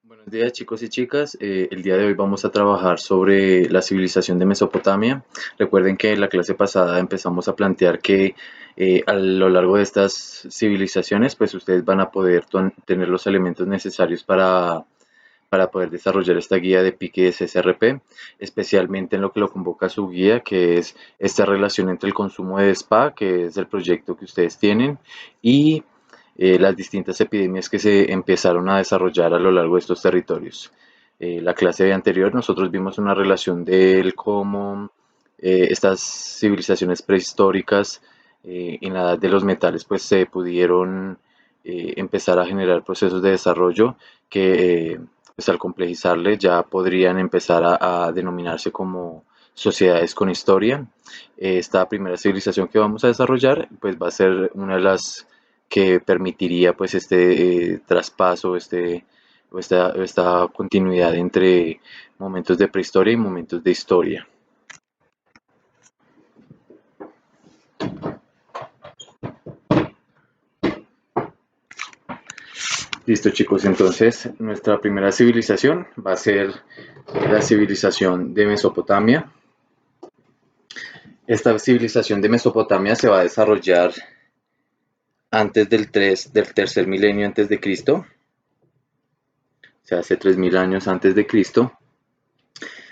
Buenos días chicos y chicas. El día de hoy vamos a trabajar sobre la civilización de Mesopotamia. Recuerden que en la clase pasada empezamos a plantear que a lo largo de estas civilizaciones pues ustedes van a poder tener los elementos necesarios para poder desarrollar esta guía de pique de CSRP, especialmente en lo que lo convoca su guía, que es esta relación entre el consumo de spa, que es el proyecto que ustedes tienen, y las distintas epidemias que se empezaron a desarrollar a lo largo de estos territorios. La clase anterior nosotros vimos una relación de cómo estas civilizaciones prehistóricas en la edad de los metales pues se pudieron empezar a generar procesos de desarrollo que pues al complejizarle ya podrían empezar a denominarse como sociedades con historia. Esta primera civilización que vamos a desarrollar pues va a ser una de las que permitiría pues este traspaso, esta continuidad entre momentos de prehistoria y momentos de historia. Listo chicos, entonces nuestra primera civilización va a ser la civilización de Mesopotamia. Esta civilización de Mesopotamia se va a desarrollar antes del tercer milenio antes de Cristo, o sea, hace 3000 años antes de Cristo.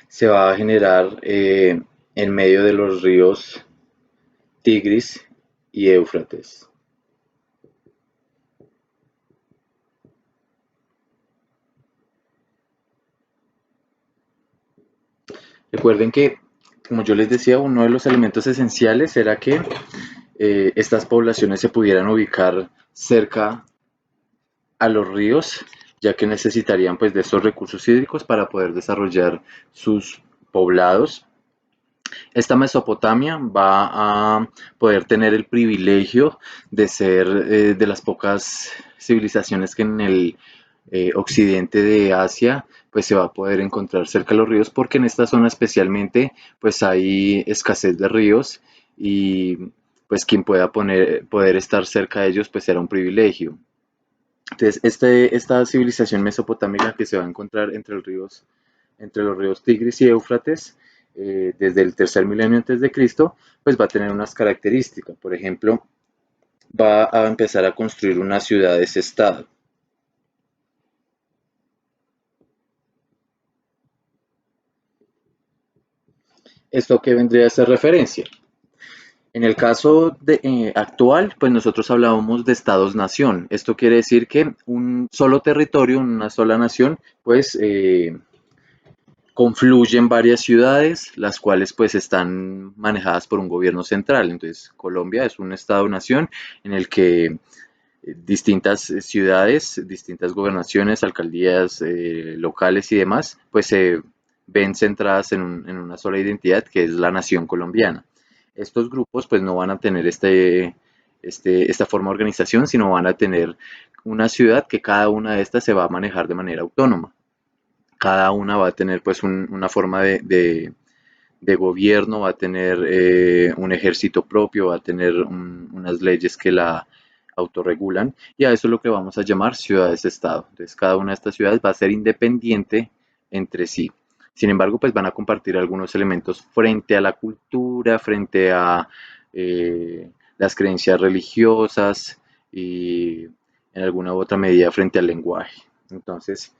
Se va a generar en medio de los ríos Tigris y Éufrates. Recuerden que, como yo les decía, uno de los elementos esenciales era que estas poblaciones se pudieran ubicar cerca a los ríos, ya que necesitarían pues de estos recursos hídricos para poder desarrollar sus poblados. Esta Mesopotamia va a poder tener el privilegio de ser de las pocas civilizaciones que en el occidente de Asia pues se va a poder encontrar cerca de los ríos, porque en esta zona especialmente pues hay escasez de ríos y pues quien pueda poder estar cerca de ellos pues será un privilegio. Entonces esta civilización mesopotámica que se va a encontrar entre los ríos Tigris y Éufrates, desde el tercer milenio antes de Cristo, pues va a tener unas características. Por ejemplo, va a empezar a construir unas ciudades-estado. ¿Esto qué vendría a ser referencia? En el caso actual, pues nosotros hablábamos de estados-nación. Esto quiere decir que un solo territorio, una sola nación, pues confluyen varias ciudades, las cuales pues están manejadas por un gobierno central. Entonces, Colombia es un estado-nación en el que distintas ciudades, distintas gobernaciones, alcaldías locales y demás, pues se ven centradas en una sola identidad que es la nación colombiana. Estos grupos pues no van a tener esta forma de organización, sino van a tener una ciudad que cada una de estas se va a manejar de manera autónoma. Cada una va a tener pues una forma de gobierno, va a tener un ejército propio, va a tener unas leyes que la autorregulan, y a eso es lo que vamos a llamar ciudades-estado. Entonces cada una de estas ciudades va a ser independiente entre sí. Sin embargo, pues van a compartir algunos elementos frente a la cultura, frente a las creencias religiosas y en alguna u otra medida frente al lenguaje. Entonces,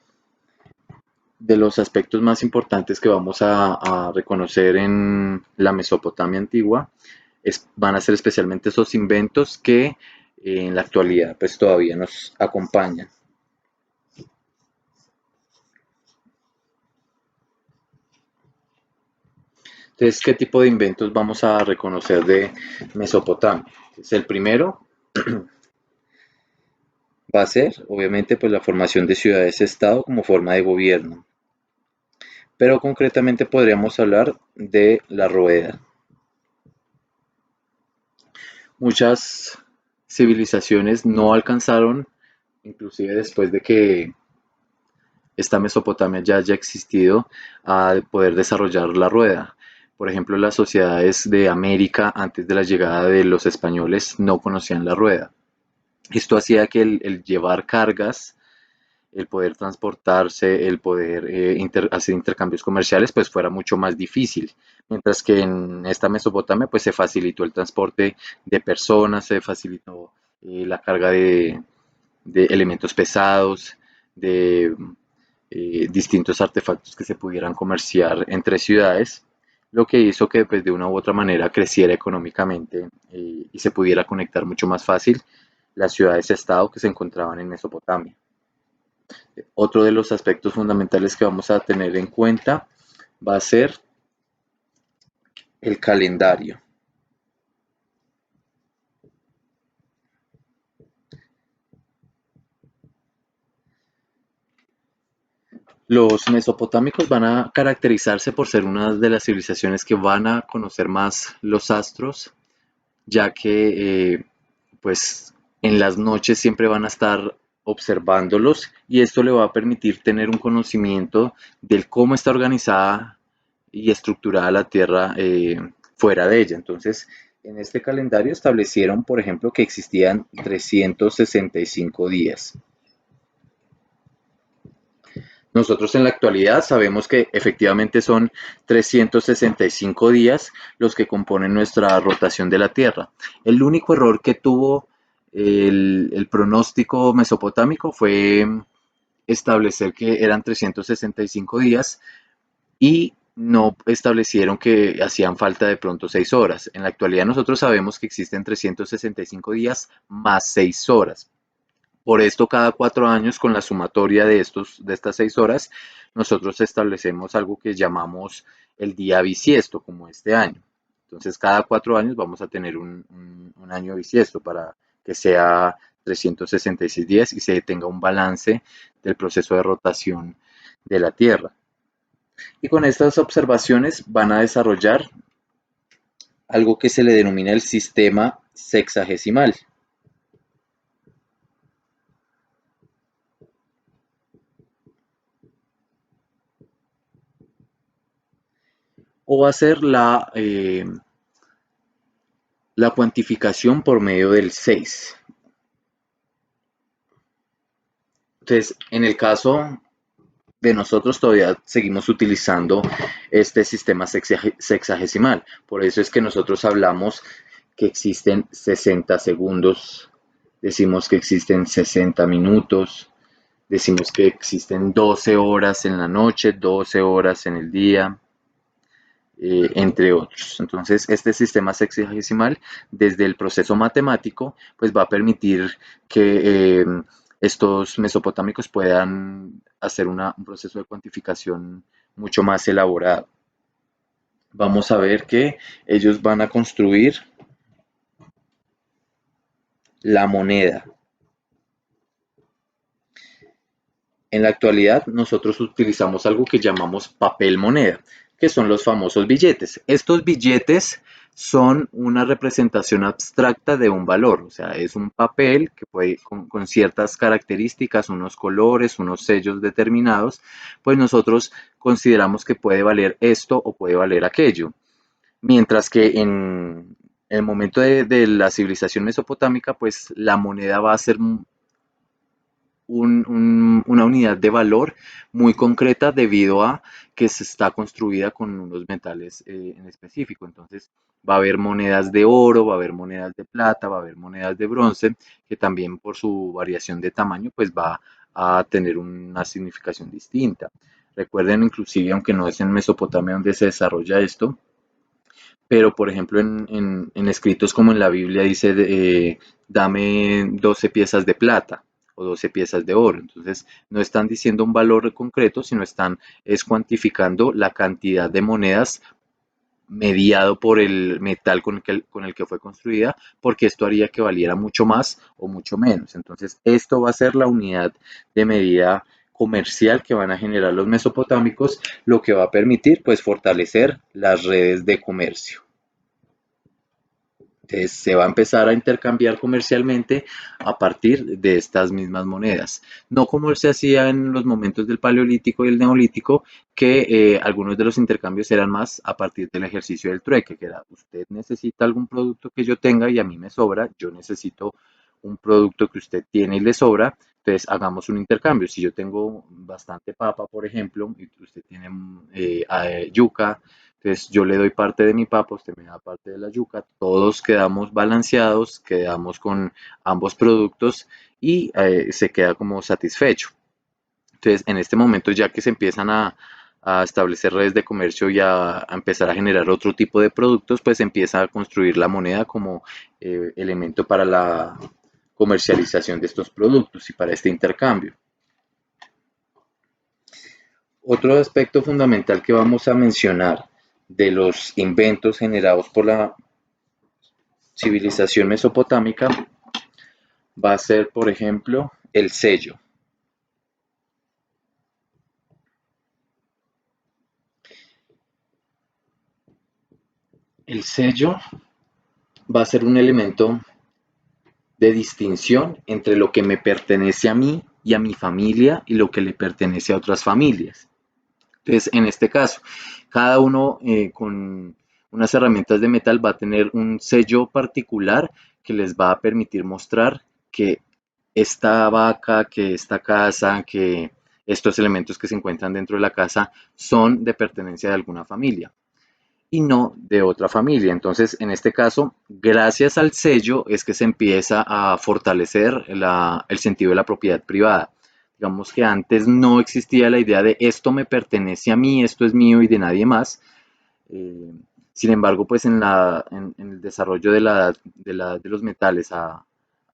de los aspectos más importantes que vamos a reconocer en la Mesopotamia antigua van a ser especialmente esos inventos que en la actualidad pues todavía nos acompañan. Entonces, ¿qué tipo de inventos vamos a reconocer de Mesopotamia? Entonces, el primero va a ser, obviamente, pues la formación de ciudades-estado como forma de gobierno, pero concretamente podríamos hablar de la rueda. Muchas civilizaciones no alcanzaron, inclusive después de que esta Mesopotamia ya haya existido, a poder desarrollar la rueda. Por ejemplo, las sociedades de América antes de la llegada de los españoles no conocían la rueda. Esto hacía que el llevar cargas el poder transportarse, el poder hacer intercambios comerciales, pues fuera mucho más difícil. Mientras que en esta Mesopotamia, pues se facilitó el transporte de personas, se facilitó la carga de elementos pesados, de distintos artefactos que se pudieran comerciar entre ciudades, lo que hizo que pues, de una u otra manera creciera económicamente y se pudiera conectar mucho más fácil las ciudades-estado que se encontraban en Mesopotamia. Otro de los aspectos fundamentales que vamos a tener en cuenta va a ser el calendario. Los mesopotámicos van a caracterizarse por ser una de las civilizaciones que van a conocer más los astros, ya que pues en las noches siempre van a estar observándolos y esto le va a permitir tener un conocimiento del cómo está organizada y estructurada la Tierra fuera de ella. Entonces, en este calendario establecieron, por ejemplo, que existían 365 días. Nosotros en la actualidad sabemos que efectivamente son 365 días los que componen nuestra rotación de la Tierra. El único error que tuvo el pronóstico mesopotámico fue establecer que eran 365 días y no establecieron que hacían falta de pronto 6 horas. En la actualidad nosotros sabemos que existen 365 días más 6 horas. Por esto, cada 4 años, con la sumatoria de estas 6 horas, nosotros establecemos algo que llamamos el día bisiesto, como este año. Entonces, cada 4 años vamos a tener un año bisiesto para que sea 366 días y se tenga un balance del proceso de rotación de la Tierra. Y con estas observaciones van a desarrollar algo que se le denomina el sistema sexagesimal. O va a ser la cuantificación por medio del 6. Entonces, en el caso de nosotros todavía seguimos utilizando este sistema sexagesimal. Por eso es que nosotros hablamos que existen 60 segundos, decimos que existen 60 minutos, decimos que existen 12 horas en la noche, 12 horas en el día, entre otros. Entonces, este sistema sexagesimal, desde el proceso matemático, pues va a permitir que estos mesopotámicos puedan hacer un proceso de cuantificación mucho más elaborado. Vamos a ver que ellos van a construir la moneda. En la actualidad nosotros utilizamos algo que llamamos papel moneda, que son los famosos billetes. Estos billetes son una representación abstracta de un valor, o sea, es un papel que puede con ciertas características, unos colores, unos sellos determinados, pues nosotros consideramos que puede valer esto o puede valer aquello. Mientras que en el momento de la civilización mesopotámica, pues la moneda va a ser una unidad de valor muy concreta debido a que se está construida con unos metales en específico. Entonces va a haber monedas de oro, va a haber monedas de plata, va a haber monedas de bronce, que también por su variación de tamaño pues va a tener una significación distinta. Recuerden inclusive, aunque no es en Mesopotamia donde se desarrolla esto, pero por ejemplo en escritos como en la Biblia dice, dame 12 piezas de plata o 12 piezas de oro. Entonces no están diciendo un valor concreto, sino están cuantificando la cantidad de monedas mediado por el metal con el que fue construida, porque esto haría que valiera mucho más o mucho menos. Entonces esto va a ser la unidad de medida comercial que van a generar los mesopotámicos, lo que va a permitir pues fortalecer las redes de comercio. Entonces, se va a empezar a intercambiar comercialmente a partir de estas mismas monedas. No como se hacía en los momentos del Paleolítico y el Neolítico, que algunos de los intercambios eran más a partir del ejercicio del trueque, que era usted necesita algún producto que yo tenga y a mí me sobra, yo necesito un producto que usted tiene y le sobra, Entonces, hagamos un intercambio. Si yo tengo bastante papa, por ejemplo, y usted tiene yuca, entonces yo le doy parte de mi papa, usted me da parte de la yuca, todos quedamos balanceados, quedamos con ambos productos y se queda como satisfecho. Entonces, en este momento, ya que se empiezan a establecer redes de comercio y a empezar a generar otro tipo de productos, pues se empieza a construir la moneda como elemento para la comercialización de estos productos y para este intercambio. Otro aspecto fundamental que vamos a mencionar de los inventos generados por la civilización mesopotámica va a ser, por ejemplo, el sello. El sello va a ser un elemento de distinción entre lo que me pertenece a mí y a mi familia y lo que le pertenece a otras familias. Entonces, en este caso, cada uno con unas herramientas de metal va a tener un sello particular que les va a permitir mostrar que esta vaca, que esta casa, que estos elementos que se encuentran dentro de la casa son de pertenencia de alguna familia y no de otra familia. Entonces, en este caso, gracias al sello es que se empieza a fortalecer el sentido de la propiedad privada. Digamos que antes no existía la idea de esto me pertenece a mí, esto es mío y de nadie más. Eh, Sin embargo, pues en el desarrollo de los metales a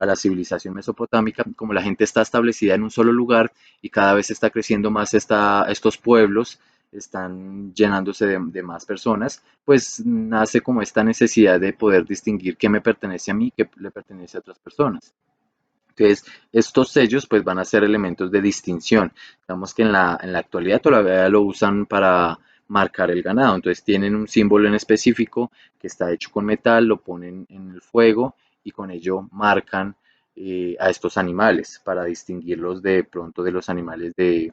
la civilización mesopotámica, como la gente está establecida en un solo lugar y cada vez está creciendo más estos pueblos, están llenándose de más personas, pues nace como esta necesidad de poder distinguir qué me pertenece a mí, qué le pertenece a otras personas. Entonces, estos sellos pues van a ser elementos de distinción. Digamos que en la actualidad todavía lo usan para marcar el ganado. Entonces tienen un símbolo en específico que está hecho con metal, lo ponen en el fuego y con ello marcan a estos animales para distinguirlos de pronto de los animales de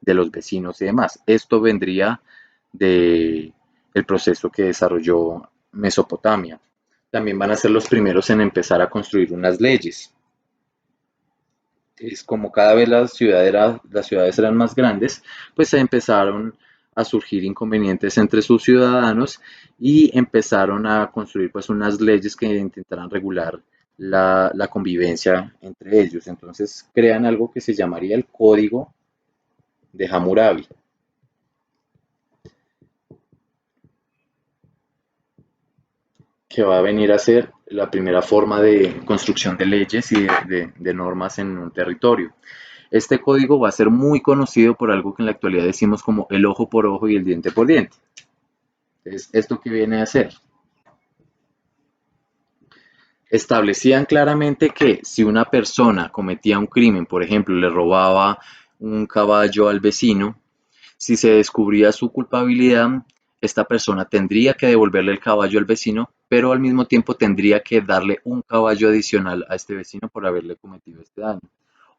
los vecinos y demás. Esto vendría de el proceso que desarrolló Mesopotamia. También van a ser los primeros en empezar a construir unas leyes. Es como cada vez las ciudades eran más grandes, pues se empezaron a surgir inconvenientes entre sus ciudadanos y empezaron a construir pues unas leyes que intentaran regular la convivencia entre ellos. Entonces crean algo que se llamaría el Código de Hammurabi, que va a venir a ser la primera forma de construcción de leyes y de normas en un territorio. Este código va a ser muy conocido por algo que en la actualidad decimos como el ojo por ojo y el diente por diente. Entonces, ¿esto qué viene a hacer? Establecían claramente que si una persona cometía un crimen, por ejemplo, le robaba un caballo al vecino, si se descubría su culpabilidad, esta persona tendría que devolverle el caballo al vecino, pero al mismo tiempo tendría que darle un caballo adicional a este vecino por haberle cometido este daño.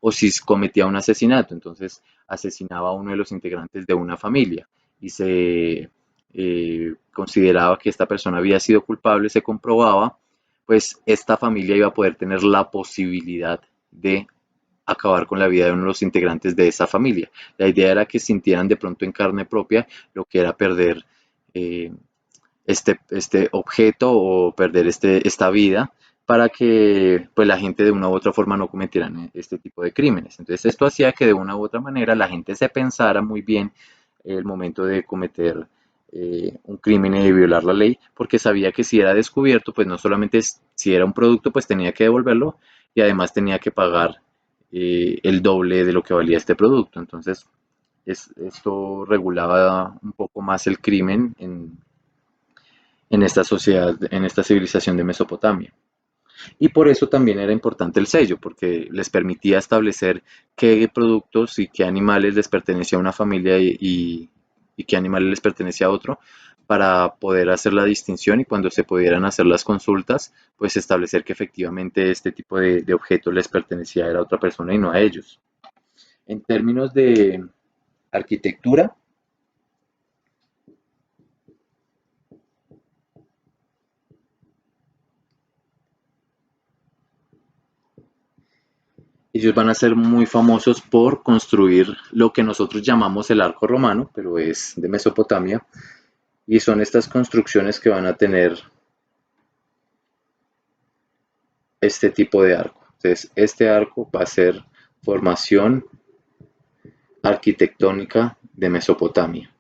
O si cometía un asesinato, entonces asesinaba a uno de los integrantes de una familia y se consideraba que esta persona había sido culpable, se comprobaba, pues esta familia iba a poder tener la posibilidad de acabar con la vida de uno de los integrantes de esa familia. La idea era que sintieran de pronto en carne propia lo que era perder eh, este objeto o perder esta vida para que pues la gente de una u otra forma no cometieran este tipo de crímenes. Entonces esto hacía que de una u otra manera la gente se pensara muy bien el momento de cometer un crimen y de violar la ley, porque sabía que si era descubierto, pues no solamente si era un producto, pues tenía que devolverlo y además tenía que pagar el doble de lo que valía este producto. Entonces esto regulaba un poco más el crimen en esta sociedad, en esta civilización de Mesopotamia. Y por eso también era importante el sello, porque les permitía establecer qué productos y qué animales les pertenecía a una familia y qué animales les pertenecía a otro, para poder hacer la distinción y cuando se pudieran hacer las consultas, pues establecer que efectivamente este tipo de objeto les pertenecía a la otra persona y no a ellos. En términos de arquitectura, Ellos van a ser muy famosos por construir lo que nosotros llamamos el arco romano, pero es de Mesopotamia, y son estas construcciones que van a tener este tipo de arco. Entonces, este arco va a ser formación arquitectónica de Mesopotamia,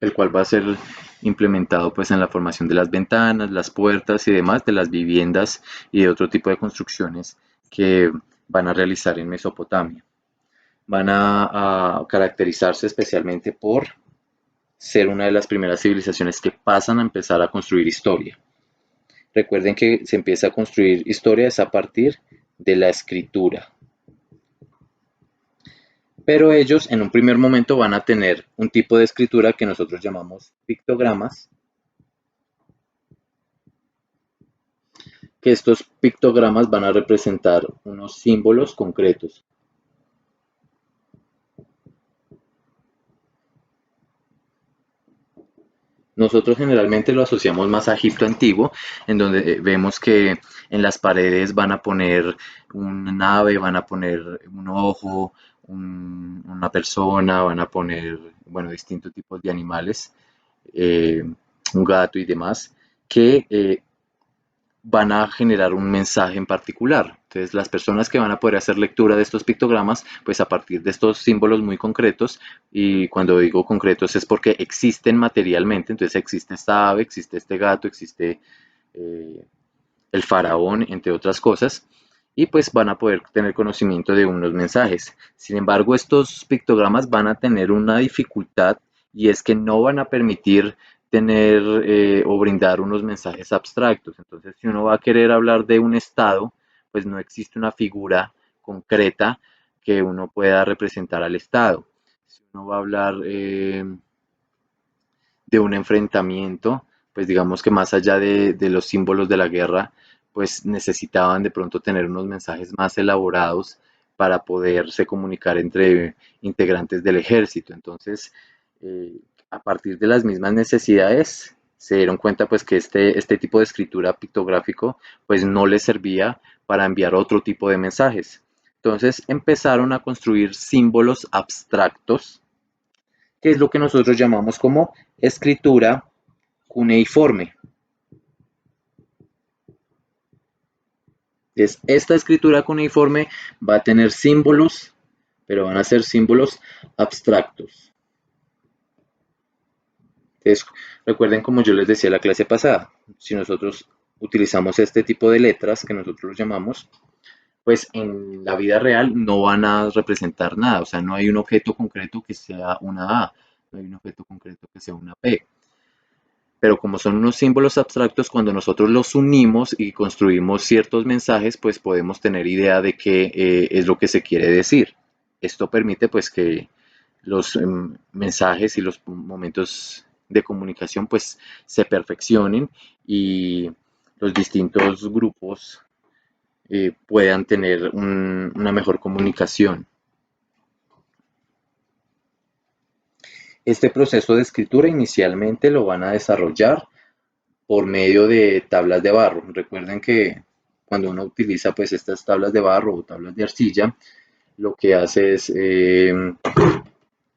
el cual va a ser implementado pues en la formación de las ventanas, las puertas y demás de las viviendas y de otro tipo de construcciones que van a realizar en Mesopotamia. Van a caracterizarse especialmente por ser una de las primeras civilizaciones que pasan a empezar a construir historia. Recuerden que se empieza a construir historia es a partir de la escritura. Pero ellos en un primer momento van a tener un tipo de escritura que nosotros llamamos pictogramas, que estos pictogramas van a representar unos símbolos concretos. Nosotros generalmente lo asociamos más a Egipto antiguo, en donde vemos que en las paredes van a poner una ave, van a poner un ojo, una persona, van a poner, bueno, distintos tipos de animales, eh, un gato y demás, que van a generar un mensaje en particular. Entonces, las personas que van a poder hacer lectura de estos pictogramas, pues a partir de estos símbolos muy concretos, y cuando digo concretos es porque existen materialmente, entonces existe esta ave, existe este gato, existe eh, el faraón, entre otras cosas, y pues van a poder tener conocimiento de unos mensajes. Sin embargo, estos pictogramas van a tener una dificultad y es que no van a permitir tener o brindar unos mensajes abstractos. Entonces, si uno va a querer hablar de un estado, pues no existe una figura concreta que uno pueda representar al estado. Si uno va a hablar de un enfrentamiento, pues digamos que más allá de los símbolos de la guerra, pues necesitaban de pronto tener unos mensajes más elaborados para poderse comunicar entre integrantes del ejército. Entonces, a partir de las mismas necesidades, se dieron cuenta pues que este tipo de escritura pictográfico pues no les servía para enviar otro tipo de mensajes. Entonces empezaron a construir símbolos abstractos, que es lo que nosotros llamamos como escritura cuneiforme. Esta escritura cuneiforme va a tener símbolos, pero van a ser símbolos abstractos. Entonces, recuerden como yo les decía en la clase pasada, si nosotros utilizamos este tipo de letras que nosotros los llamamos, pues en la vida real no van a representar nada, o sea, no hay un objeto concreto que sea una A, no hay un objeto concreto que sea una P. Pero como son unos símbolos abstractos, cuando nosotros los unimos y construimos ciertos mensajes, pues podemos tener idea de qué es lo que se quiere decir. Esto permite pues que los mensajes y los momentos de comunicación pues se perfeccionen y los distintos grupos puedan tener una mejor comunicación. Este proceso de escritura inicialmente lo van a desarrollar por medio de tablas de barro. Recuerden que cuando uno utiliza pues estas tablas de barro o tablas de arcilla, lo que hace es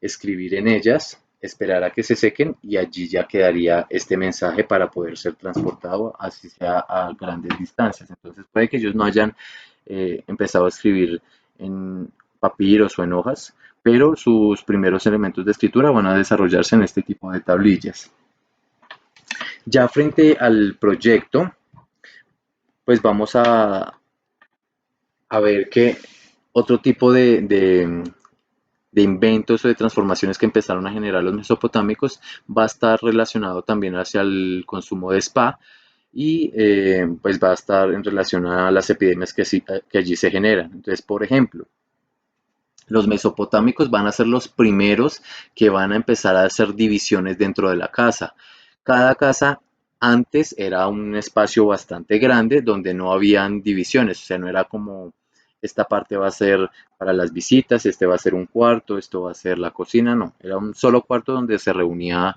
escribir en ellas, esperar a que se sequen y allí ya quedaría este mensaje para poder ser transportado así sea a grandes distancias. Entonces puede que ellos no hayan empezado a escribir en papiros o en hojas, pero sus primeros elementos de escritura van a desarrollarse en este tipo de tablillas. Ya frente al proyecto, pues vamos a ver que otro tipo de inventos o de transformaciones que empezaron a generar los mesopotámicos va a estar relacionado también hacia el consumo de spa y pues va a estar en relación a las epidemias que allí se generan. Entonces, por ejemplo, los mesopotámicos van a ser los primeros que van a empezar a hacer divisiones dentro de la casa. Cada casa antes era un espacio bastante grande donde no habían divisiones, o sea, no era como esta parte va a ser para las visitas, este va a ser un cuarto, esto va a ser la cocina, no, era un solo cuarto donde se reunía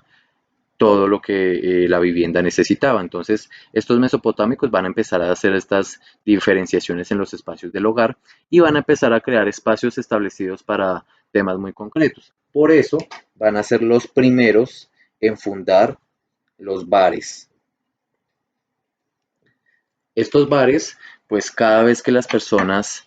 todo lo que la vivienda necesitaba. Entonces, estos mesopotámicos van a empezar a hacer estas diferenciaciones en los espacios del hogar y van a empezar a crear espacios establecidos para temas muy concretos. Por eso van a ser los primeros en fundar los bares. Estos bares, pues cada vez que las personas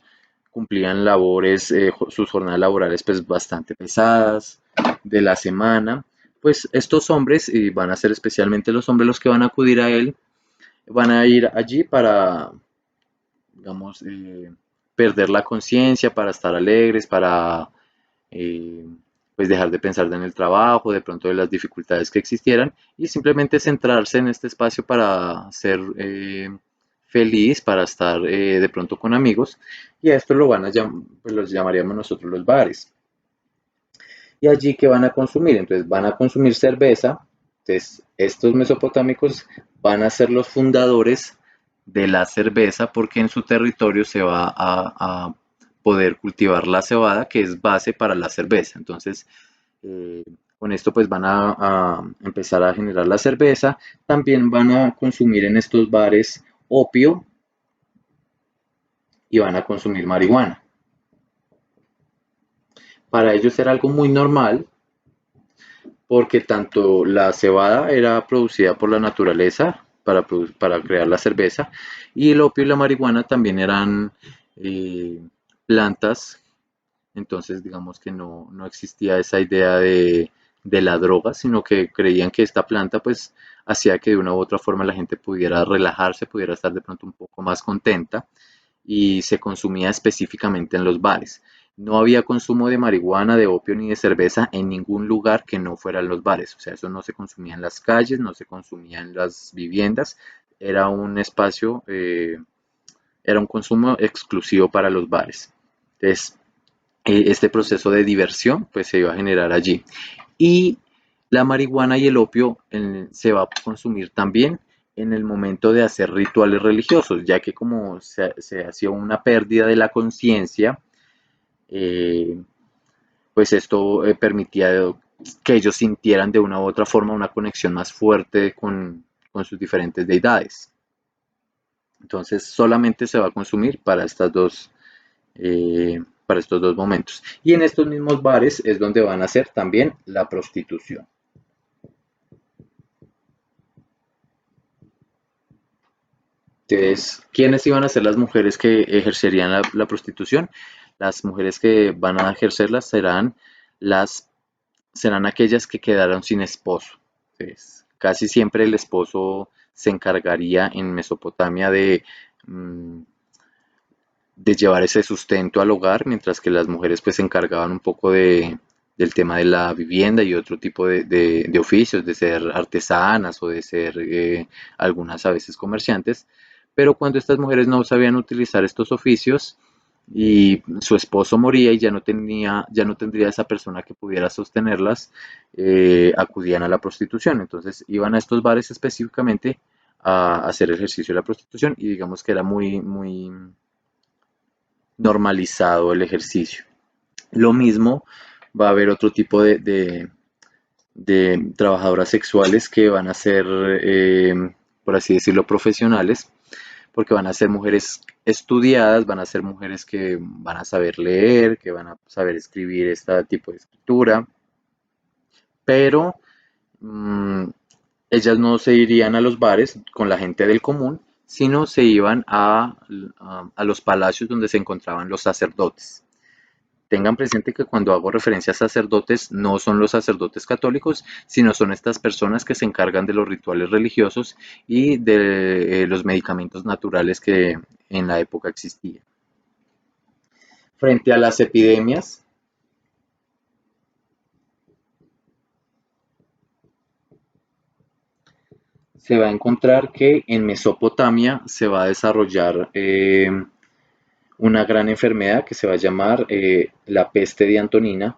cumplían labores, sus jornadas laborales pues bastante pesadas de la semana, pues estos hombres, y van a ser especialmente los hombres los que van a acudir a él, van a ir allí para, digamos, perder la conciencia, para estar alegres, para eh, pues dejar de pensar en el trabajo, de pronto de las dificultades que existieran y simplemente centrarse en este espacio para ser feliz, para estar de pronto con amigos y a esto lo van a pues los llamaríamos nosotros los bares. Y allí que van a consumir, entonces van a consumir cerveza, entonces estos mesopotámicos van a ser los fundadores de la cerveza porque en su territorio se va a poder cultivar la cebada que es base para la cerveza. Entonces, eh, con esto pues van a empezar a generar la cerveza. También van a consumir en estos bares opio y van a consumir marihuana. Para ellos era algo muy normal porque tanto la cebada era producida por la naturaleza para crear la cerveza y el opio y la marihuana también eran eh, plantas. Entonces, digamos que no existía esa idea de la droga, sino que creían que esta planta pues hacía que de una u otra forma la gente pudiera relajarse, pudiera estar de pronto un poco más contenta y se consumía específicamente en los bares. No había consumo de marihuana, de opio ni de cerveza en ningún lugar que no fueran los bares. O sea, eso no se consumía en las calles, no se consumía en las viviendas. Era un espacio, era un consumo exclusivo para los bares. Entonces, este proceso de diversión pues se iba a generar allí. Y la marihuana y el opio se va a consumir también en el momento de hacer rituales religiosos, ya que como se hacía una pérdida de la conciencia, eh, pues esto permitía que ellos sintieran de una u otra forma una conexión más fuerte con sus diferentes deidades. Entonces solamente se va a consumir para estos dos momentos. Y en estos mismos bares es donde van a hacer también la prostitución. Entonces, ¿quiénes iban a ser las mujeres que ejercerían la prostitución? Las mujeres que van a ejercerlas las, serán aquellas que quedaron sin esposo. Entonces, casi siempre el esposo se encargaría en Mesopotamia mm, de llevar ese sustento al hogar, mientras que las mujeres pues se encargaban un poco del tema de la vivienda y otro tipo de oficios, de ser artesanas o de ser algunas a veces comerciantes. Pero cuando estas mujeres no sabían utilizar estos oficios y su esposo moría y ya no tendría esa persona que pudiera sostenerlas, acudían a la prostitución. Entonces iban a estos bares específicamente a hacer ejercicio de la prostitución y digamos que era muy normalizado el ejercicio. Lo mismo va a haber otro tipo de trabajadoras sexuales que van a ser, por así decirlo, profesionales, porque van a ser mujeres estudiadas, van a ser mujeres que van a saber leer, que van a saber escribir este tipo de escritura, pero mmm, ellas no se irían a los bares con la gente del común, sino se iban a los palacios donde se encontraban los sacerdotes. Tengan presente que cuando hago referencia a sacerdotes, no son los sacerdotes católicos, sino son estas personas que se encargan de los rituales religiosos y de los medicamentos naturales que en la época existían. Frente a las epidemias, se va a encontrar que en Mesopotamia se va a desarrollar una gran enfermedad que se va a llamar la peste de Antonina.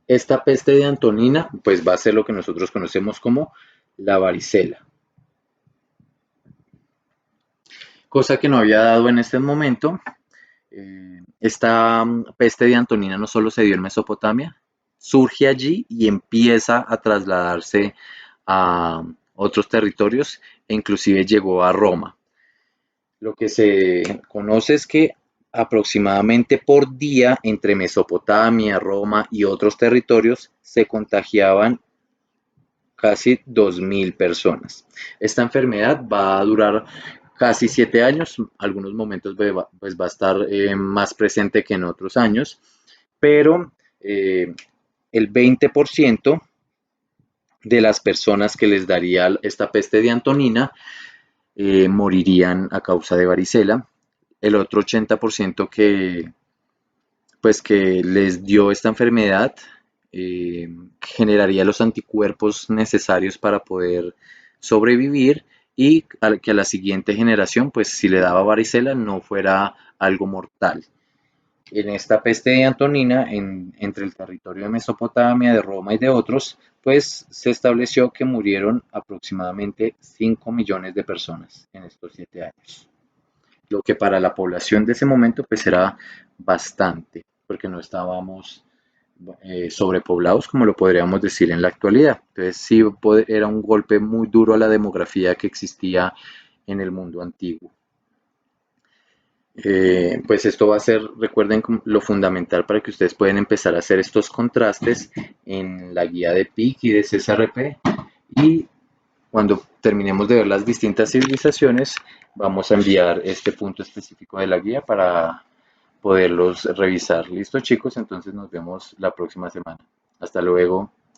Esta peste de Antonina, pues va a ser lo que nosotros conocemos como la varicela, cosa que no había dado en este momento. Esta peste de Antonina no solo se dio en Mesopotamia, surge allí y empieza a trasladarse a otros territorios e inclusive llegó a Roma. Lo que se conoce es que aproximadamente por día entre Mesopotamia, Roma y otros territorios se contagiaban casi 2.000 personas. Esta enfermedad va a durar casi 7 años, algunos momentos pues va a estar más presente que en otros años, pero el 20% de las personas que les daría esta peste de Antonina morirían a causa de varicela. El otro 80% que les dio esta enfermedad eh, generaría los anticuerpos necesarios para poder sobrevivir y que a la siguiente generación, pues si le daba varicela, no fuera algo mortal. En esta peste de Antonina, entre el territorio de Mesopotamia, de Roma y de otros, pues se estableció que murieron aproximadamente 5 millones de personas en estos 7 años, lo que para la población de ese momento pues era bastante, porque no estábamos sobrepoblados como lo podríamos decir en la actualidad. Entonces sí era un golpe muy duro a la demografía que existía en el mundo antiguo. Pues esto va a ser, recuerden, lo fundamental para que ustedes puedan empezar a hacer estos contrastes en la guía de PIC y de CSRP, y cuando terminemos de ver las distintas civilizaciones, vamos a enviar este punto específico de la guía para poderlos revisar. ¿Listo, chicos? Entonces nos vemos la próxima semana. Hasta luego.